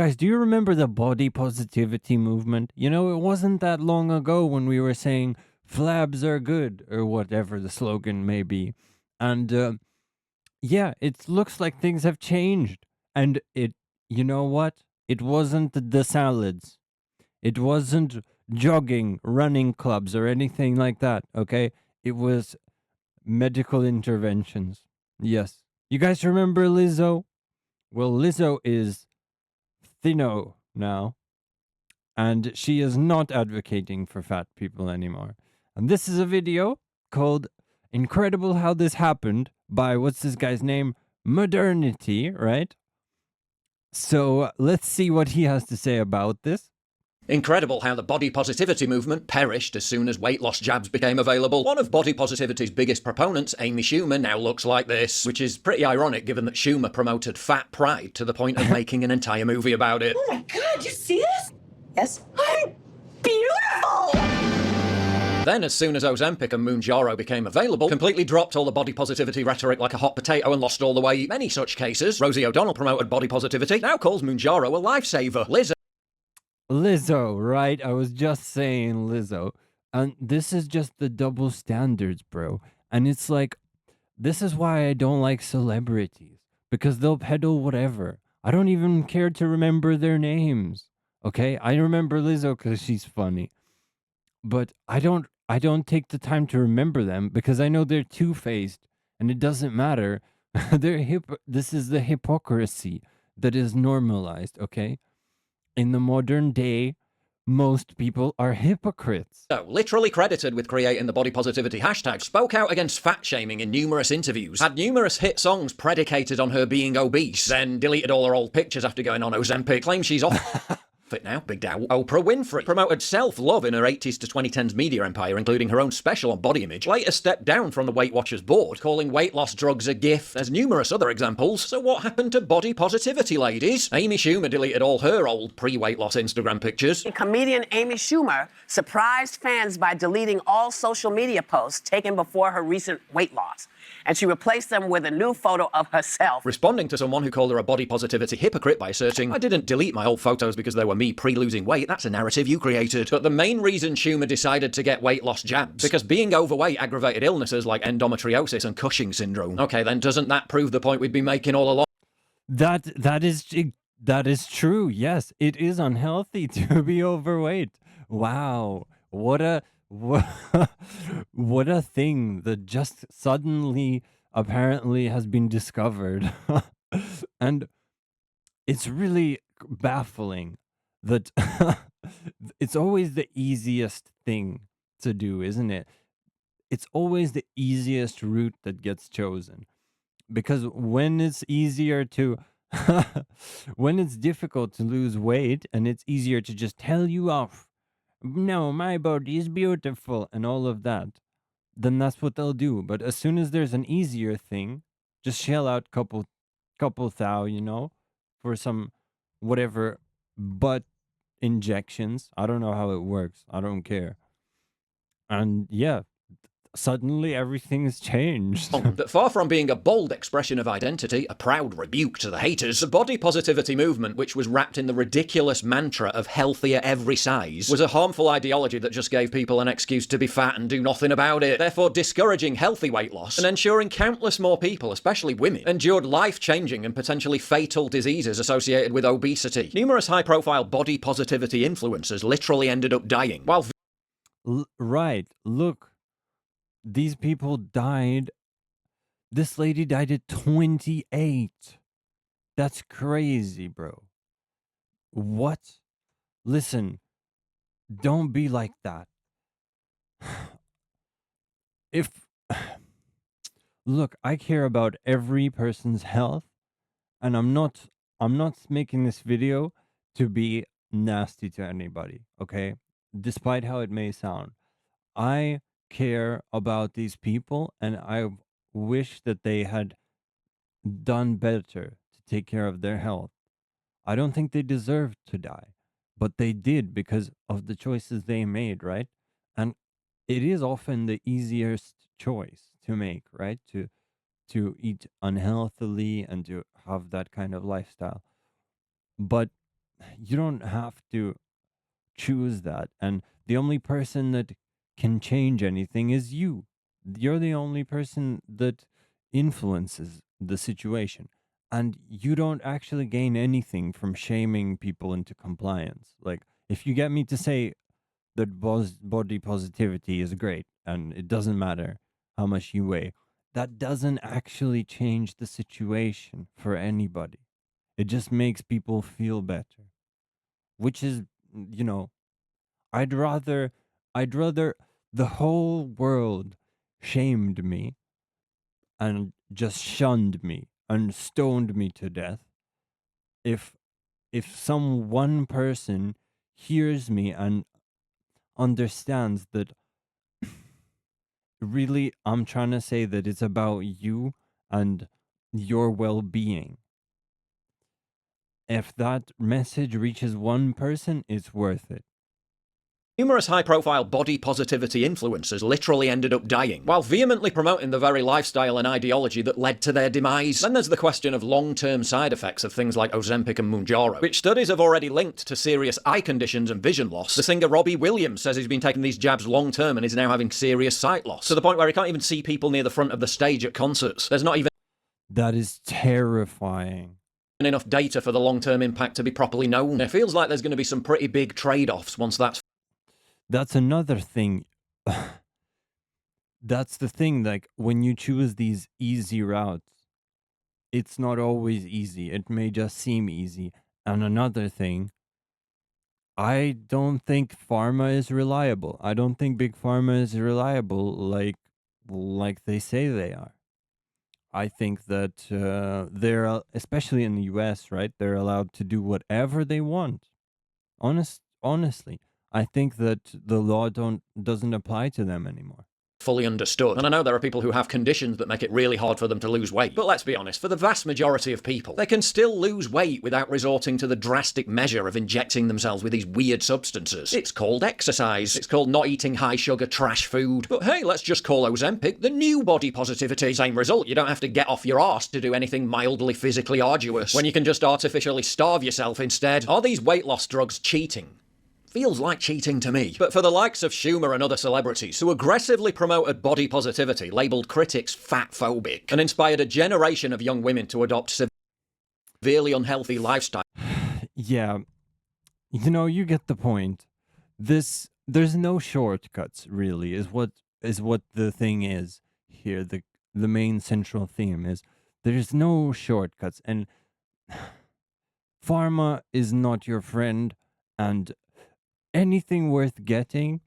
Guys, do you remember the body positivity movement? You know, it wasn't that long ago when we were saying flabs are good or whatever the slogan may be. And yeah, it looks like things have changed. And you know what? It wasn't the salads. It wasn't jogging, running clubs, or anything like that, okay? It was medical interventions. Yes. You guys remember Lizzo? Well, Lizzo is thinno now, and she is not advocating for fat people anymore. And this is a video called Incredible How This Happened by what's this guy's name? Modernity, right? So let's see what he has to say about this. Incredible how the body positivity movement perished as soon as weight loss jabs became available. One of body positivity's biggest proponents, Amy Schumer, now looks like this, which is pretty ironic given that Schumer promoted fat pride to the point of making an entire movie about it. Oh my god, you see this? Yes. I'm beautiful! Then, as soon as Ozempic and Mounjaro became available, completely dropped all the body positivity rhetoric like a hot potato and lost all the weight. Many such cases. Rosie O'Donnell promoted body positivity, now calls Mounjaro a lifesaver. Lizzo, right? I was just saying Lizzo. And this is just the double standards, bro. And it's like, this is why I don't like celebrities, because they'll peddle whatever. I don't even care to remember their names. Okay? I remember Lizzo because she's funny. But I don't take the time to remember them because I know they're two-faced and it doesn't matter. This is the hypocrisy that is normalized, okay? In the modern day, most people are hypocrites. Literally credited with creating the body positivity hashtag, spoke out against fat shaming in numerous interviews, had numerous hit songs predicated on her being obese, then deleted all her old pictures after going on Ozempic, claims she's off fit now, big doubt. Oprah Winfrey promoted self-love in her 80s to 2010s media empire, including her own special on body image, later stepped down from the Weight Watchers board, calling weight loss drugs a gift. There's numerous other examples. So what happened to body positivity, ladies? Amy Schumer deleted all her old pre-weight loss Instagram pictures. Comedian Amy Schumer surprised fans by deleting all social media posts taken before her recent weight loss, and she replaced them with a new photo of herself. Responding to someone who called her a body positivity hypocrite by asserting, "I didn't delete my old photos because they were me pre-losing weight, that's a narrative you created." But the main reason Schumer decided to get weight loss jabs, because being overweight aggravated illnesses like endometriosis and Cushing syndrome. Okay, then doesn't that prove the point we'd been making all along? That is true. Yes, it is unhealthy to be overweight. Wow. What a what a thing that just suddenly apparently has been discovered. And it's really baffling that it's always the easiest thing to do, isn't it? It's always the easiest route that gets chosen. Because when it's easier to when it's difficult to lose weight and it's easier to just tell you off, no, my body is beautiful and all of that, then that's what they'll do. But as soon as there's an easier thing, just shell out couple thou, for some whatever butt injections. I don't know how it works. I don't care. And yeah, suddenly everything's changed. That far from being a bold expression of identity, a proud rebuke to the haters, the body positivity movement, which was wrapped in the ridiculous mantra of healthier every size, was a harmful ideology that just gave people an excuse to be fat and do nothing about it, therefore discouraging healthy weight loss and ensuring countless more people, especially women, endured life-changing and potentially fatal diseases associated with obesity. Numerous high-profile body positivity influencers literally ended up dying, while Right, look. These people died. This lady died at 28. That's crazy, bro. What? Listen, don't be like that. If look, I care about every person's health, and I'm not making this video to be nasty to anybody, okay? Despite how it may sound. I care about these people, and I wish that they had done better to take care of their health. I don't think they deserved to die, but they did because of the choices they made, right? And it is often the easiest choice to make, right? To eat unhealthily and to have that kind of lifestyle. But you don't have to choose that. And the only person that can change anything is you. You're the only person that influences the situation. And you don't actually gain anything from shaming people into compliance. Like, if you get me to say that body positivity is great and it doesn't matter how much you weigh, that doesn't actually change the situation for anybody. It just makes people feel better, which is, you know, I'd rather I'd rather the whole world shamed me and just shunned me and stoned me to death if some one person hears me and understands that really I'm trying to say that it's about you and your well-being. If that message reaches one person, it's worth it. Numerous high-profile body positivity influencers literally ended up dying, while vehemently promoting the very lifestyle and ideology that led to their demise. Then there's the question of long-term side effects of things like Ozempic and Mounjaro, which studies have already linked to serious eye conditions and vision loss. The singer Robbie Williams says he's been taking these jabs long-term and is now having serious sight loss, to the point where he can't even see people near the front of the stage at concerts. There's not even That is terrifying. enough data for the long-term impact to be properly known. It feels like there's going to be some pretty big trade-offs once That's another thing. That's the thing, like when you choose these easy routes, it's not always easy. It may just seem easy. And another thing, I don't think pharma is reliable. I don't think big pharma is reliable like they say they are. I think that especially in the US, right? They're allowed to do whatever they want. Honestly, I think that the law doesn't apply to them anymore. fully understood. And I know there are people who have conditions that make it really hard for them to lose weight. But let's be honest, for the vast majority of people, they can still lose weight without resorting to the drastic measure of injecting themselves with these weird substances. It's called exercise. It's called not eating high sugar trash food. But hey, let's just call Ozempic the new body positivity. Same result, you don't have to get off your arse to do anything mildly physically arduous, when you can just artificially starve yourself instead. Are these weight loss drugs cheating? Feels like cheating to me. But for the likes of Schumer and other celebrities who aggressively promoted body positivity, labelled critics fat-phobic, and inspired a generation of young women to adopt severely unhealthy lifestyle. Yeah, you get the point. There's no shortcuts, really, is what the thing is here. The main central theme is there's no shortcuts, and pharma is not your friend, and anything worth getting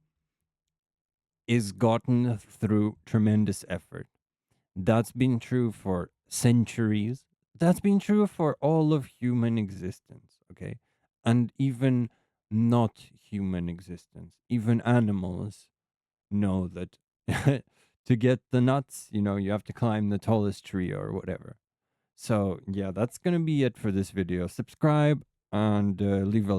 is gotten through tremendous effort. That's been true for centuries. That's been true for all of human existence, okay? And even not human existence, even animals know that to get the nuts, you have to climb the tallest tree or whatever. So, yeah, that's going to be it for this video. Subscribe and leave a